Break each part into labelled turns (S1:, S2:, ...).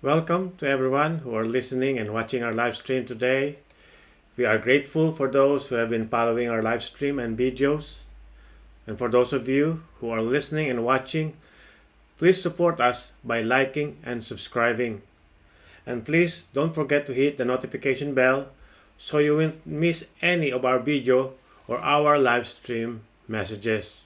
S1: Welcome to everyone who are listening and watching our live stream today. We are grateful for those who have been following our live stream and videos. And for those of you who are listening and watching, please support us by liking and subscribing. And please don't forget to hit the notification bell so you won't miss any of our video or our live stream messages.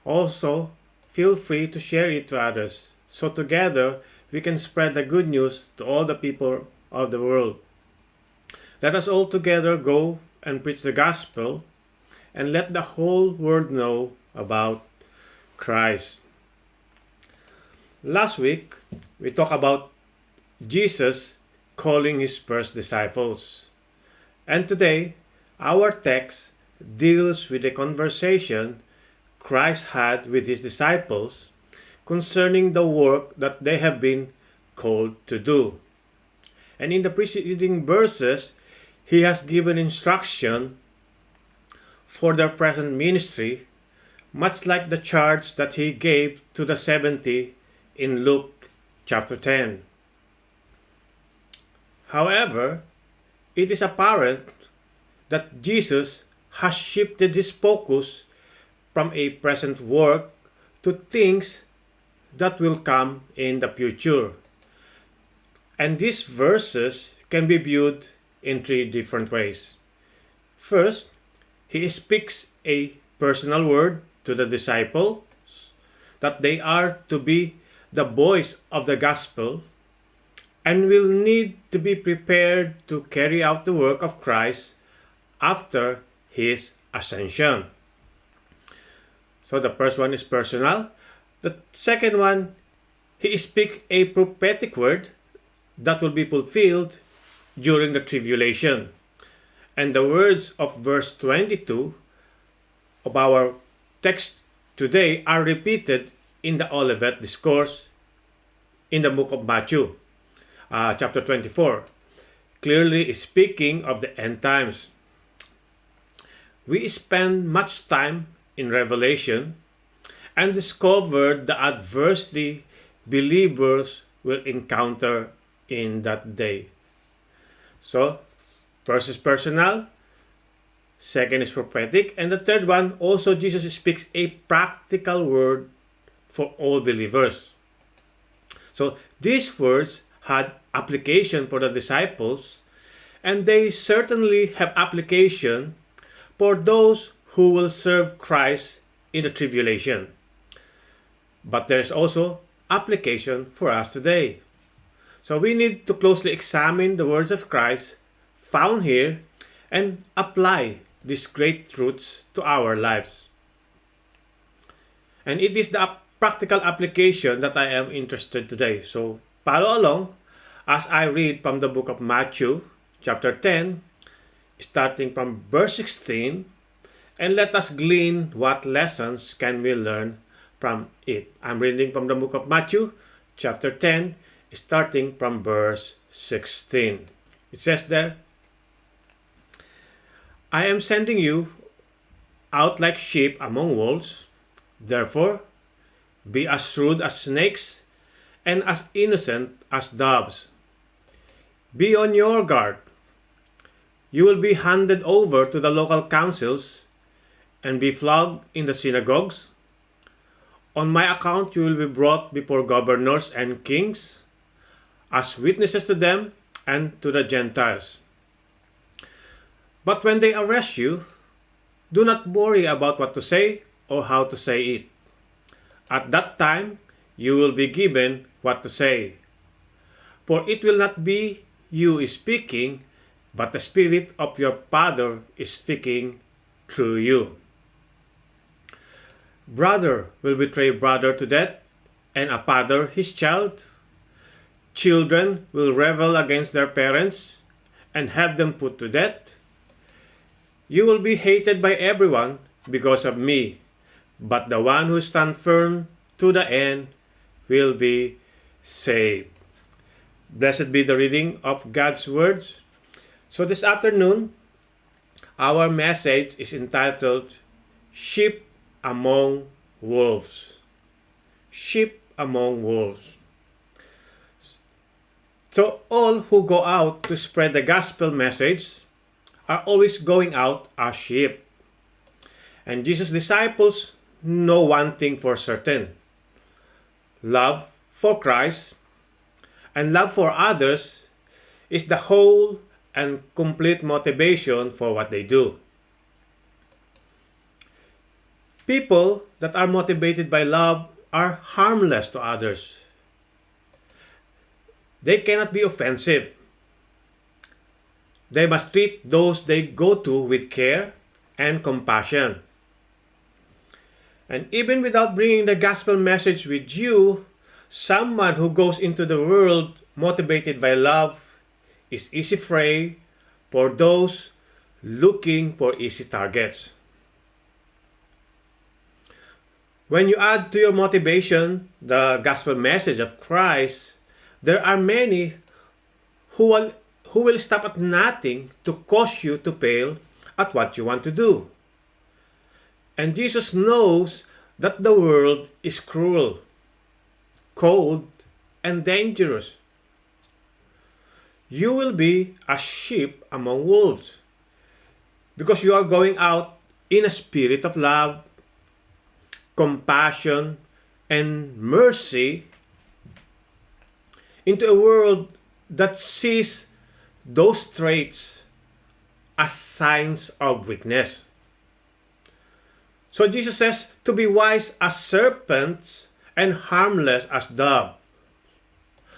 S1: Also, feel free to share it to others so together we can spread the good news to all the people of the world. Let us all together go and preach the gospel and let the whole world know about Christ. Last week, we talked about Jesus calling his first disciples. And today, our text deals with a conversation Christ had with his disciples concerning the work that they have been called to do. And in the preceding verses, he has given instruction for their present ministry, much like the charge that he gave to the 70 in Luke chapter 10. However, it is apparent that Jesus has shifted his focus from a present work to things that will come in the future. And these verses can be viewed in three different ways. First, he speaks a personal word to the disciples that they are to be the voice of the gospel and will need to be prepared to carry out the work of Christ after his ascension. So the first one is personal. The second one, he speaks a prophetic word that will be fulfilled during the tribulation. And the words of verse 22 of our text today are repeated in the Olivet Discourse in the book of Matthew, chapter 24, clearly speaking of the end times. We spend much time in Revelation and discovered the adversity believers will encounter in that day. So, first is personal, second is prophetic, and the third one, also Jesus speaks a practical word for all believers. So, these words had application for the disciples, and they certainly have application for those who will serve Christ in the tribulation. But there's also application for us today. So we need to closely examine the words of Christ found here and apply these great truths to our lives. And it is the practical application that I am interested today. So follow along as I read from the book of Matthew, chapter 10, starting from verse 16, and let us glean what lessons can we learn from it. I'm reading from the book of Matthew, chapter 10, starting from verse 16. It says there, I am sending you out like sheep among wolves. Therefore, be as shrewd as snakes and as innocent as doves. Be on your guard. You will be handed over to the local councils and be flogged in the synagogues. On my account, you will be brought before governors and kings as witnesses to them and to the Gentiles. But when they arrest you, do not worry about what to say or how to say it. At that time, you will be given what to say. For it will not be you speaking, but the Spirit of your Father is speaking through you. Brother will betray brother to death, and a father his child. Children will rebel against their parents and have them put to death. You will be hated by everyone because of me, but the one who stands firm to the end will be saved. Blessed be the reading of God's words. So this afternoon, our message is entitled Sheep Among Wolves. Sheep among wolves. So all who go out to spread the gospel message are always going out as sheep. And Jesus' disciples know one thing for certain: love for Christ and love for others is the whole and complete motivation for what they do. People that are motivated by love are harmless to others. They cannot be offensive. They must treat those they go to with care and compassion. And even without bringing the gospel message with you, someone who goes into the world motivated by love is easy prey for those looking for easy targets. When you add to your motivation the gospel message of Christ, there are many who will stop at nothing to cause you to fail at what you want to do. And Jesus knows that the world is cruel, cold, and dangerous. You will be a sheep among wolves because you are going out in a spirit of love, compassion, and mercy into a world that sees those traits as signs of weakness. So Jesus says to be wise as serpents and harmless as doves.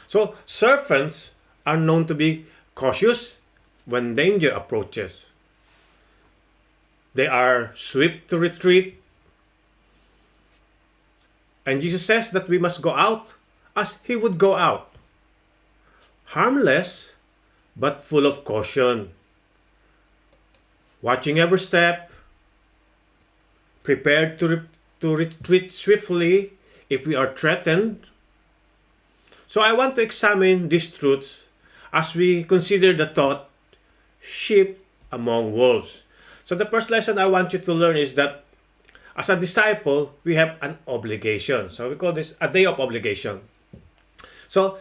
S1: So serpents are known to be cautious when danger approaches. They are swift to retreat. And Jesus says that we must go out as he would go out. Harmless, but full of caution. Watching every step, prepared to retreat swiftly if we are threatened. So I want to examine these truths as we consider the thought, sheep among wolves. So the first lesson I want you to learn is that as a disciple, we have an obligation. So we call this a day of obligation. So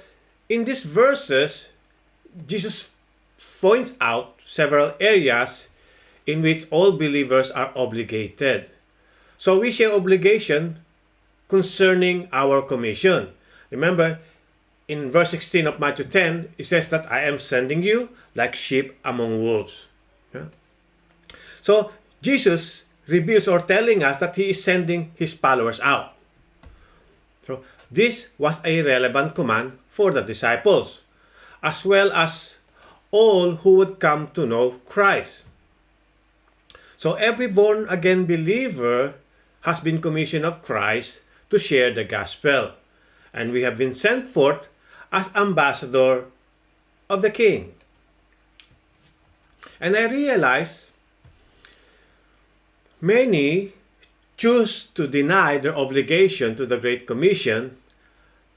S1: in these verses, Jesus points out several areas in which all believers are obligated. So we share obligation concerning our commission. Remember, in verse 16 of Matthew 10, it says that I am sending you like sheep among wolves. Yeah? So Jesus reveals or telling us that he is sending his followers out. So this was a relevant command for the disciples, as well as all who would come to know Christ. So every born-again believer has been commissioned of Christ to share the gospel. And we have been sent forth as ambassador of the King. And I realize many choose to deny their obligation to the Great Commission,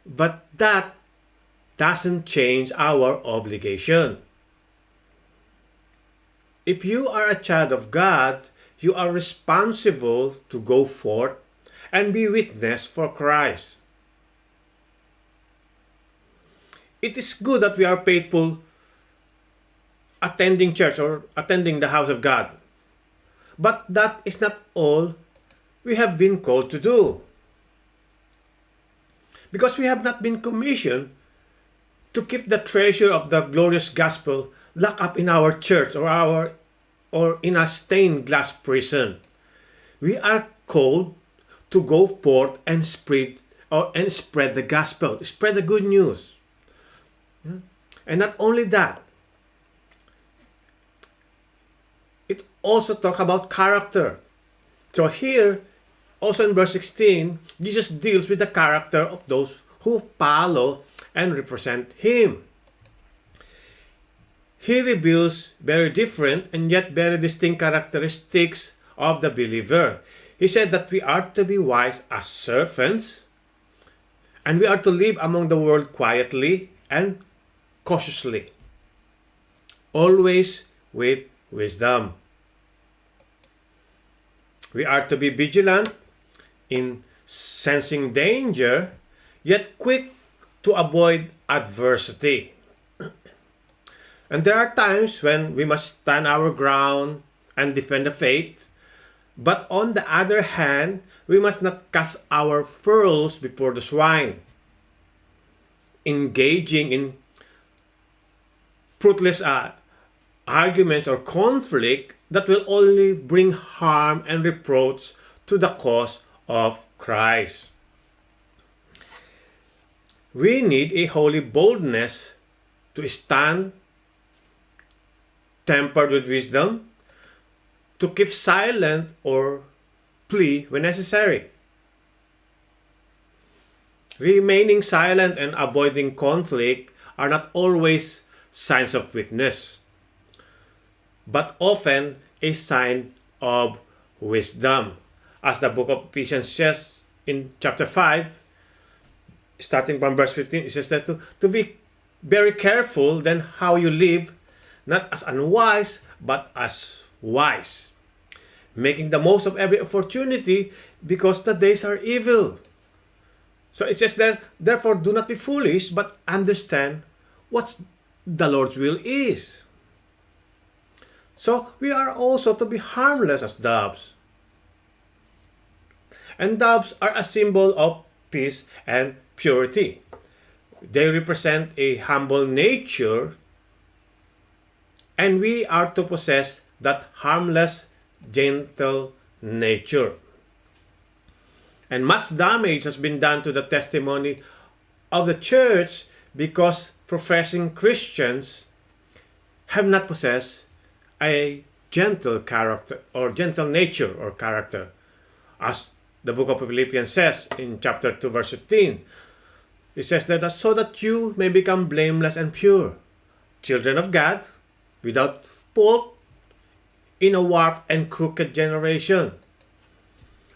S1: but that doesn't change our obligation. If you are a child of God, you are responsible to go forth and be witness for Christ. It is good that we are faithful attending church or attending the house of God. But that is not all we have been called to do. Because we have not been commissioned to keep the treasure of the glorious gospel locked up in our church or in a stained glass prison. We are called to go forth and spread the gospel, spread the good news. And not only that, it also talks about character. So here, also in verse 16, Jesus deals with the character of those who follow and represent him. He reveals very different and yet very distinct characteristics of the believer. He said that we are to be wise as serpents, and we are to live among the world quietly and cautiously, always with wisdom. We are to be vigilant in sensing danger, yet quick to avoid adversity. And there are times when we must stand our ground and defend the faith. But on the other hand, we must not cast our pearls before the swine, engaging in fruitless arguments or conflict that will only bring harm and reproach to the cause of Christ. We need a holy boldness to stand, tempered with wisdom, to keep silent or plea when necessary. Remaining silent and avoiding conflict are not always signs of weakness, but often a sign of wisdom. As the book of Ephesians says in chapter 5, starting from verse 15, it says that to be very careful then how you live, not as unwise, but as wise, making the most of every opportunity because the days are evil. So it says there, therefore do not be foolish, but understand what the Lord's will is. So we are also to be harmless as doves. And doves are a symbol of peace and purity. They represent a humble nature, and we are to possess that harmless, gentle nature. And much damage has been done to the testimony of the church because professing Christians have not possessed a gentle character or gentle nature or character. As the book of Philippians says in chapter 2 verse 15, it says that so that you may become blameless and pure, children of God, without fault in a warped and crooked generation.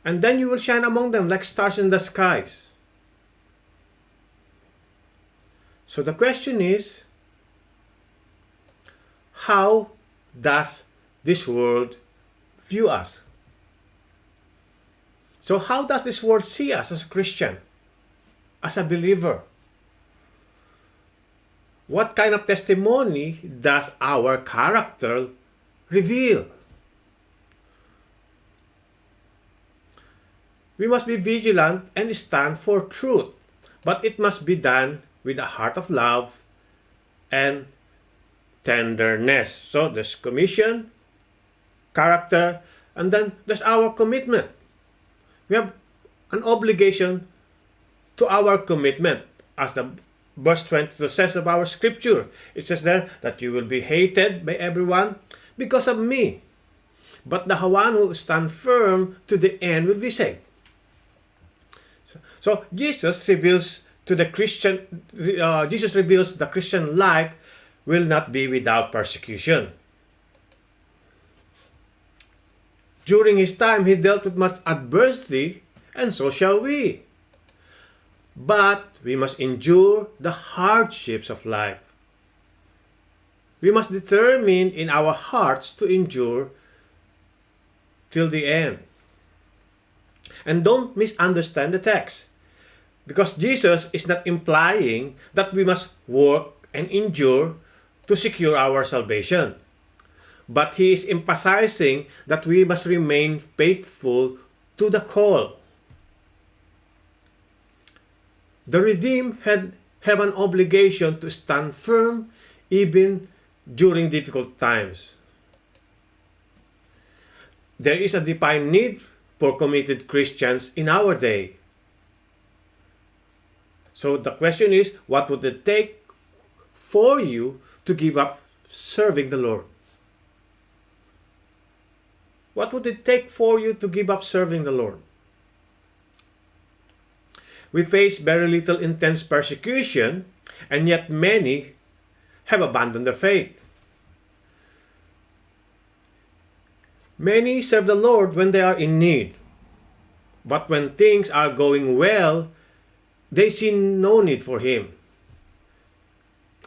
S1: And then you will shine among them like stars in the skies. So the question is, how does this world view us? So how does this world see us as a Christian, as a believer? What kind of testimony does our character reveal? We must be vigilant and stand for truth, but it must be done with a heart of love and tenderness. So there's commission, character, and then there's our commitment. We have an obligation to our commitment. As the verse 22 says of our scripture, it says there that you will be hated by everyone because of me, but the one who stands firm to the end will be saved. So Jesus reveals the Christian life will not be without persecution. During his time, he dealt with much adversity, and so shall we. But we must endure the hardships of life. We must determine in our hearts to endure till the end. And don't misunderstand the text, because Jesus is not implying that we must work and endure to secure our salvation. But he is emphasizing that we must remain faithful to the call. The redeemed have an obligation to stand firm even during difficult times. There is a defined need for committed Christians in our day. So the question is, what would it take for you to give up serving the Lord? What would it take for you to give up serving the Lord? We face very little intense persecution, and yet many have abandoned their faith. Many serve the Lord when they are in need, but when things are going well, they see no need for Him.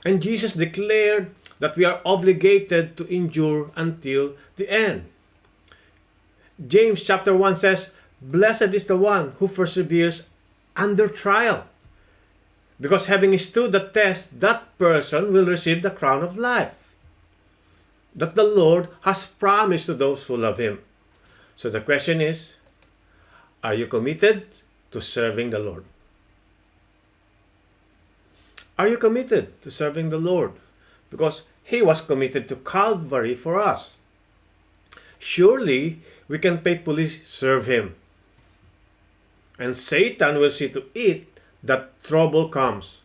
S1: And Jesus declared that we are obligated to endure until the end. James chapter 1 says, "Blessed is the one who perseveres under trial, Because having stood the test, that person will receive the crown of life that the Lord has promised to those who love Him. So the question is, are you committed to serving the Lord? Are you committed to serving the Lord? Because He was committed to Calvary for us. Surely we can faithfully serve Him. And Satan will see to it that trouble comes.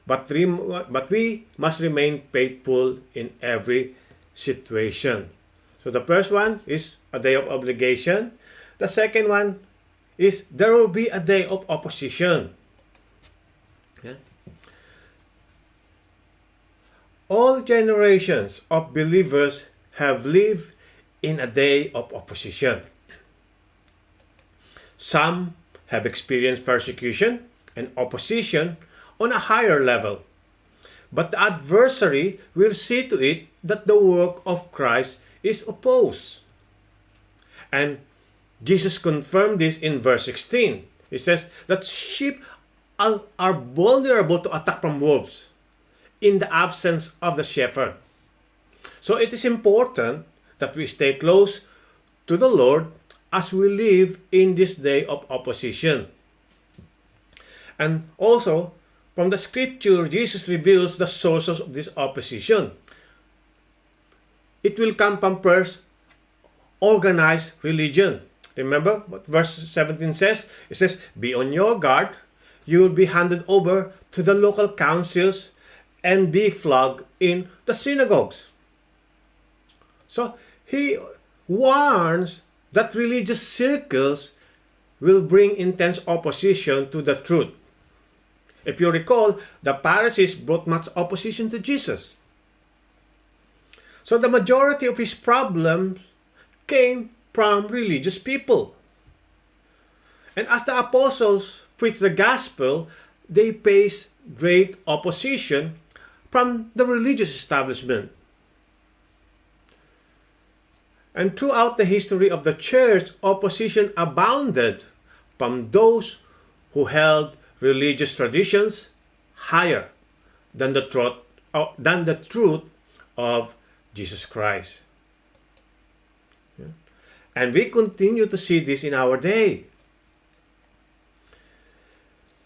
S1: But we must remain faithful in every situation. So the first one is a day of obligation. The second one is there will be a day of opposition. Yeah. All generations of believers have lived in a day of opposition. Some have experienced persecution and opposition on a higher level. But the adversary will see to it that the work of Christ is opposed. And Jesus confirmed this in verse 16. He says that sheep are vulnerable to attack from wolves in the absence of the shepherd. So it is important that we stay close to the Lord as we live in this day of opposition. And also, from the scripture, Jesus reveals the sources of this opposition. It will come from first, organized religion. Remember what verse 17 says? It says, be on your guard. You will be handed over to the local councils and be flogged in the synagogues. So, he warns that religious circles will bring intense opposition to the truth. If you recall, the Pharisees brought much opposition to Jesus. So the majority of his problems came from religious people. And as the apostles preached the gospel, they faced great opposition from the religious establishment. And throughout the history of the church, opposition abounded from those who held religious traditions higher than the truth of Jesus Christ. Yeah. And we continue to see this in our day.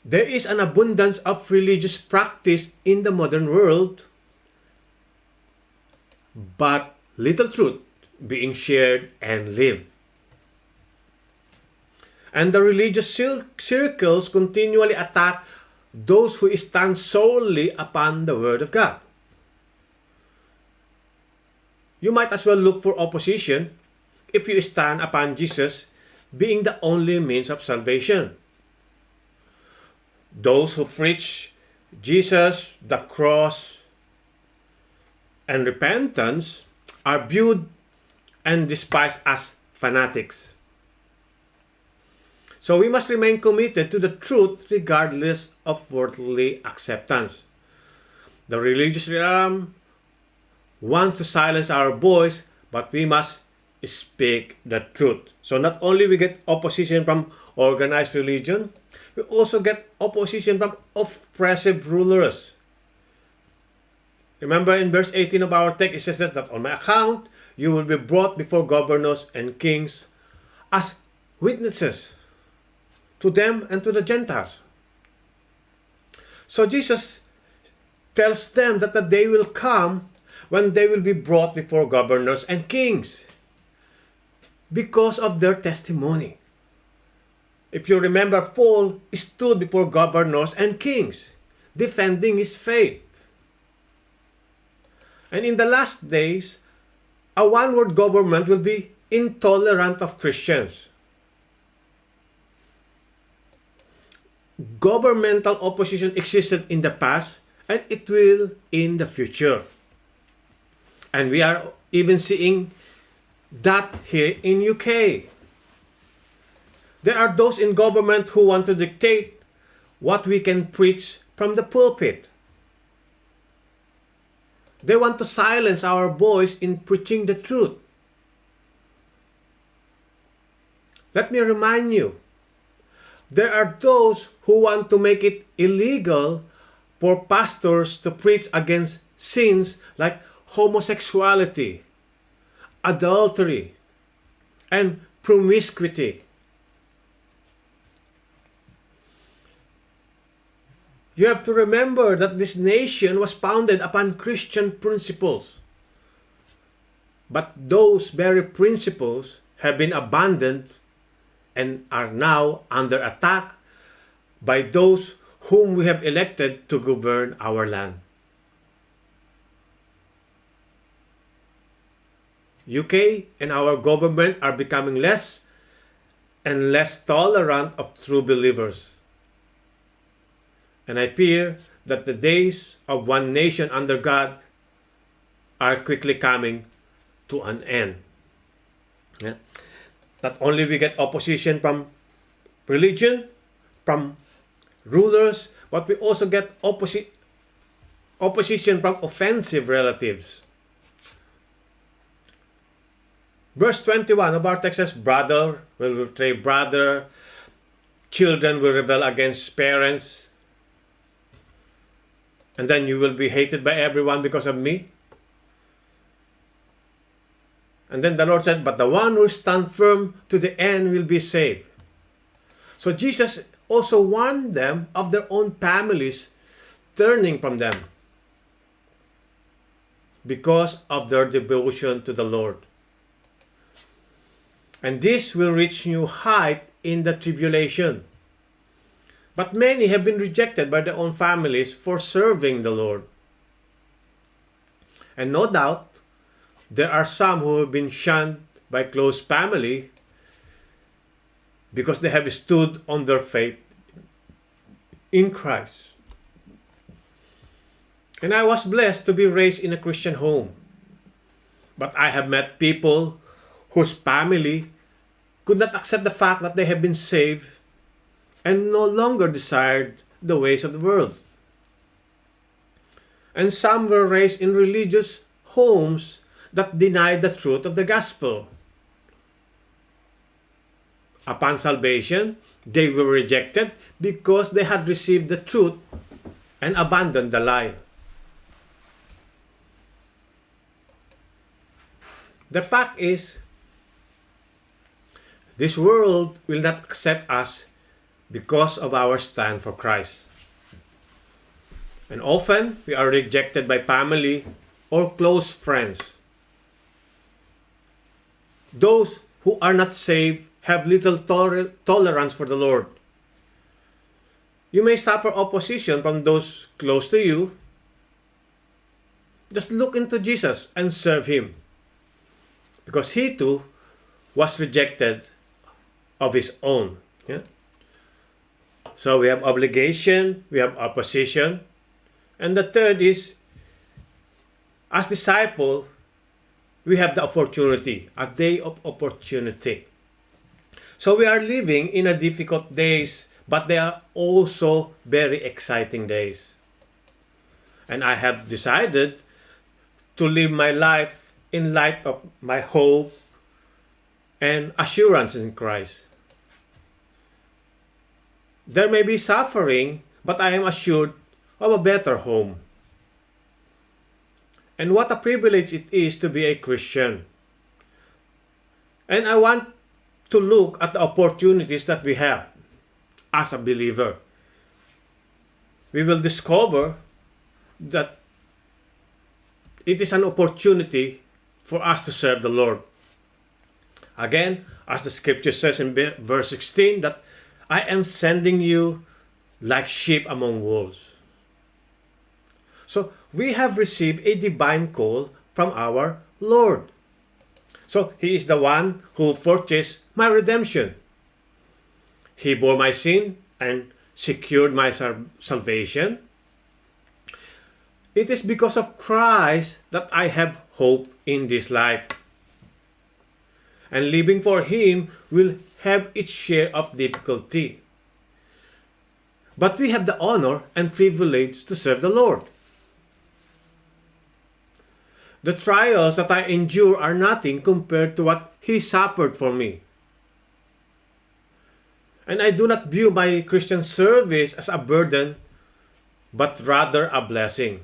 S1: There is an abundance of religious practice in the modern world, but little truth being shared and lived. And the religious circles continually attack those who stand solely upon the Word of God. You might as well look for opposition if you stand upon Jesus being the only means of salvation. Those who preach Jesus, the cross, and repentance are viewed and despised as fanatics. So we must remain committed to the truth regardless of worldly acceptance. The religious realm wants to silence our voice, but we must speak the truth. So not only we get opposition from organized religion, we also get opposition from oppressive rulers. Remember in verse 18 of our text, it says that on my account, you will be brought before governors and kings as witnesses to them and to the Gentiles. So Jesus tells them that the day will come when they will be brought before governors and kings because of their testimony. If you remember, Paul stood before governors and kings defending his faith. And in the last days, a one-world government will be intolerant of Christians. Governmental opposition existed in the past and it will in the future. And we are even seeing that here in UK. There are those in government who want to dictate what we can preach from the pulpit. They want to silence our voice in preaching the truth. Let me remind you, There are those who want to make it illegal for pastors to preach against sins like homosexuality, adultery, and promiscuity. You have to remember that this nation was founded upon Christian principles. But those very principles have been abandoned and are now under attack by those whom we have elected to govern our land. UK and our government are becoming less and less tolerant of true believers. And I fear that the days of one nation under God are quickly coming to an end. Yeah. Not only we get opposition from religion, from rulers, but we also get opposition from offensive relatives. Verse 21 of our text says, brother will betray brother, children will rebel against parents, and then you will be hated by everyone because of me. And then the Lord said, but the one who stands firm to the end will be saved. So Jesus also warned them of their own families turning from them because of their devotion to the Lord. And this will reach new height in the tribulation. But many have been rejected by their own families for serving the Lord. And no doubt, there are some who have been shunned by close family because they have stood on their faith in Christ. And I was blessed to be raised in a Christian home. But I have met people whose family could not accept the fact that they have been saved and no longer desired the ways of the world. And some were raised in religious homes that denied the truth of the gospel. Upon salvation, they were rejected because they had received the truth and abandoned the lie. The fact is, this world will not accept us because of our stand for Christ. And often, we are rejected by family or close friends. Those who are not saved have little tolerance for the Lord. You may suffer opposition from those close to you. Just look into Jesus and serve Him, because He too was rejected of His own. Yeah? So we have obligation, we have opposition, and the third is, as disciple, we have the opportunity, a day of opportunity. So we are living in a difficult days, but they are also very exciting days. And I have decided to live my life in light of my hope and assurance in Christ. There may be suffering, but I am assured of a better home. And what a privilege it is to be a Christian. And I want to look at the opportunities that we have as a believer. We will discover that it is an opportunity for us to serve the Lord. Again, as the scripture says in verse 16, that I am sending you like sheep among wolves. So, we have received a divine call from our Lord. So, He is the one who purchased my redemption. He bore my sin and secured my salvation. It is because of Christ that I have hope in this life. And living for Him will have its share of difficulty. But we have the honor and privilege to serve the Lord. The trials that I endure are nothing compared to what He suffered for me. And I do not view my Christian service as a burden, but rather a blessing.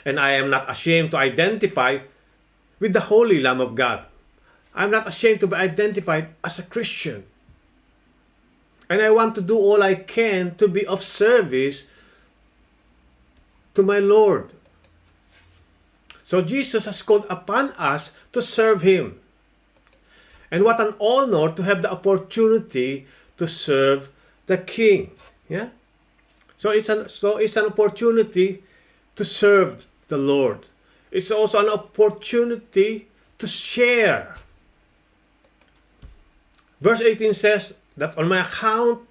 S1: And I am not ashamed to identify with the Holy Lamb of God. I'm not ashamed to be identified as a Christian. And I want to do all I can to be of service to my Lord. So Jesus has called upon us to serve Him. And what an honor to have the opportunity to serve the King. Yeah? So it's an opportunity to serve the Lord. It's also an opportunity to share. Verse 18 says that on my account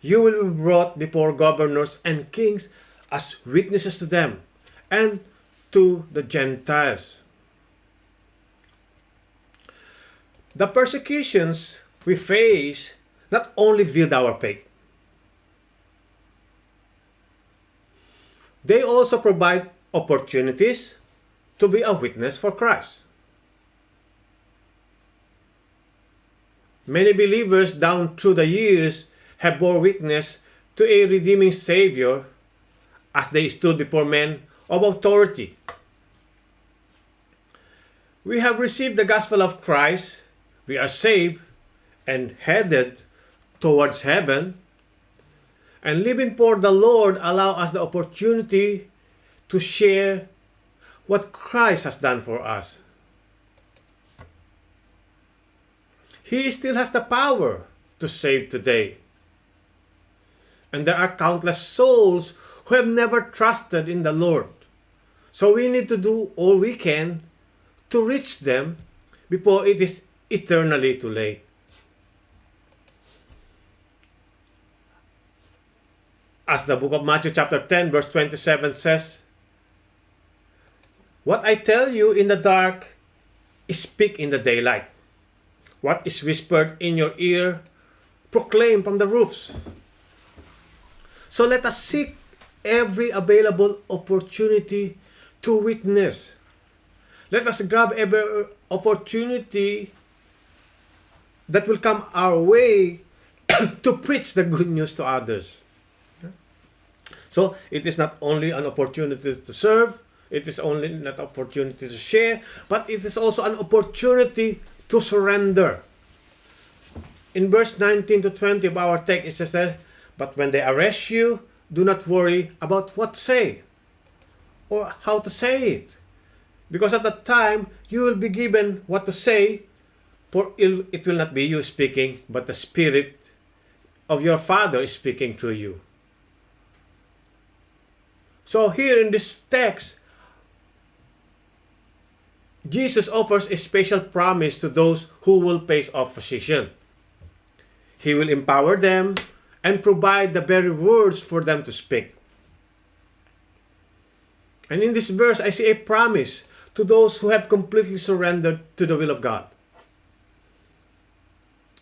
S1: you will be brought before governors and kings as witnesses to them and to the Gentiles. The persecutions we face not only build our faith, they also provide opportunities to be a witness for Christ. Many believers down through the years have bore witness to a redeeming Savior as they stood before men of authority. We have received the gospel of Christ, we are saved and headed towards heaven, and living for the Lord allow us the opportunity to share what Christ has done for us. He still has the power to save today. And there are countless souls who have never trusted in the Lord. So we need to do all we can to reach them before it is eternally too late. As the book of Matthew chapter 10 verse 27 says, "What I tell you in the dark, speak in the daylight. What is whispered in your ear, proclaim from the roofs." So let us seek every available opportunity to witness. Let us grab every opportunity that will come our way to preach the good news to others. So it is not only an opportunity to serve, it is only not an opportunity to share, but it is also an opportunity to surrender. In verse 19 to 20 of our text, it says, "But when they arrest you, do not worry about what to say or how to say it. Because at that time, you will be given what to say, for it will not be you speaking, but the Spirit of your Father is speaking through you." So here in this text, Jesus offers a special promise to those who will face opposition. He will empower them and provide the very words for them to speak. And in this verse, I see a promise to those who have completely surrendered to the will of God.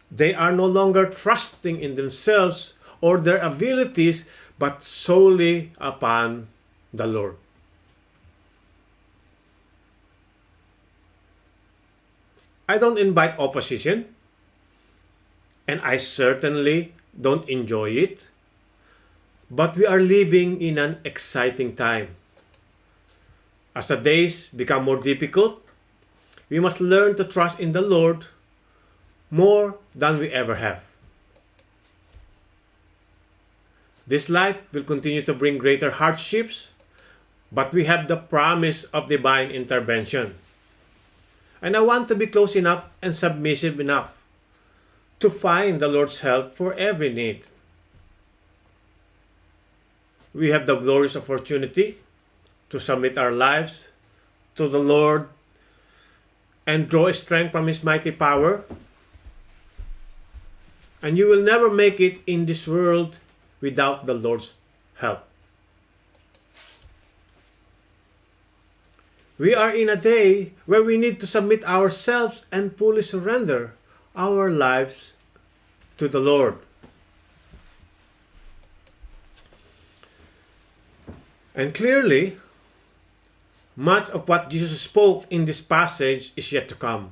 S1: They are no longer trusting in themselves or their abilities, but solely upon the Lord. I don't invite opposition, and I certainly don't enjoy it, but we are living in an exciting time. As the days become more difficult, we must learn to trust in the Lord more than we ever have. This life will continue to bring greater hardships, but we have the promise of divine intervention. And I want to be close enough and submissive enough to find the Lord's help for every need. We have the glorious opportunity to submit our lives to the Lord and draw strength from His mighty power. And you will never make it in this world without the Lord's help. We are in a day where we need to submit ourselves and fully surrender our lives to the Lord. And clearly, much of what Jesus spoke in this passage is yet to come.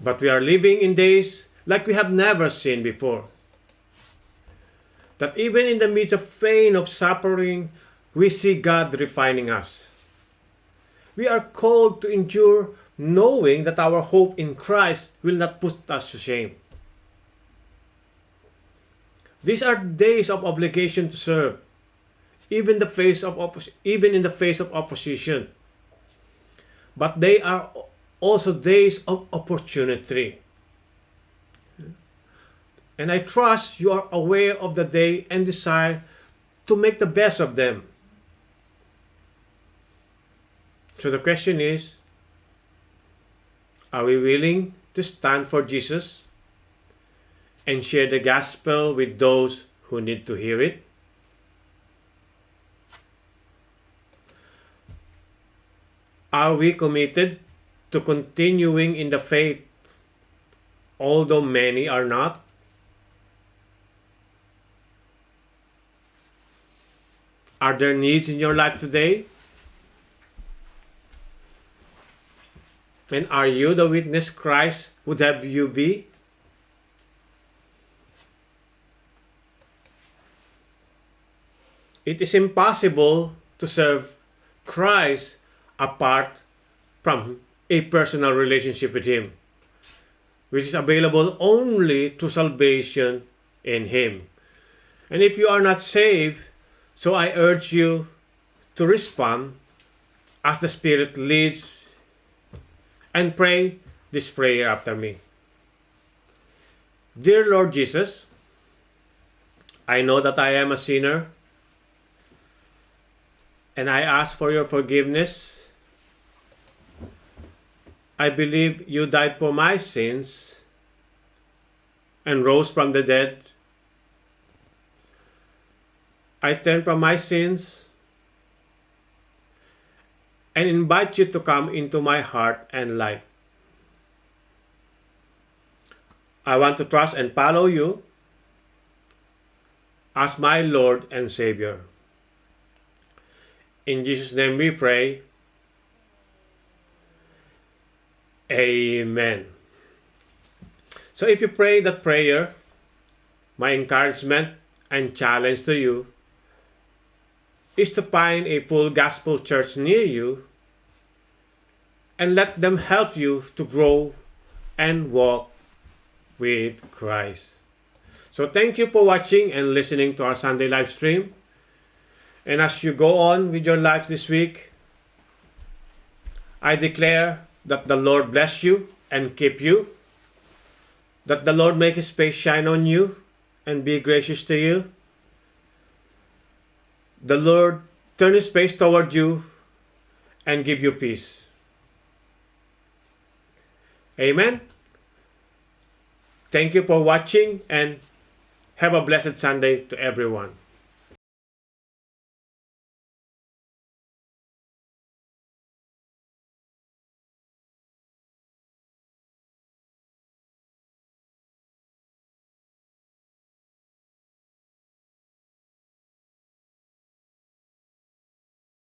S1: But we are living in days like we have never seen before. That even in the midst of pain, of suffering, we see God refining us. We are called to endure knowing that our hope in Christ will not put us to shame. These are days of obligation to serve, even in the face of opposition. But they are also days of opportunity. And I trust you are aware of the day and desire to make the best of them. So the question is, are we willing to stand for Jesus and share the gospel with those who need to hear it? Are we committed to continuing in the faith, although many are not? Are there needs in your life today? And are you the witness Christ would have you be? It is impossible to serve Christ apart from a personal relationship with Him, which is available only through salvation in Him. And if you are not saved, so I urge you to respond as the Spirit leads and pray this prayer after me. Dear Lord Jesus, I know that I am a sinner, and I ask for your forgiveness. I believe you died for my sins and rose from the dead. I turn from my sins and invite you to come into my heart and life. I want to trust and follow you as my Lord and Savior. In Jesus' name we pray. Amen. So if you pray that prayer, my encouragement and challenge to you is to find a full gospel church near you and let them help you to grow and walk with Christ. So thank you for watching and listening to our Sunday live stream. And as you go on with your life this week, I declare that the Lord bless you and keep you, that the Lord make His face shine on you and be gracious to you. The Lord turn His face toward you and give you peace. Amen. Thank you for watching and have a blessed Sunday to everyone.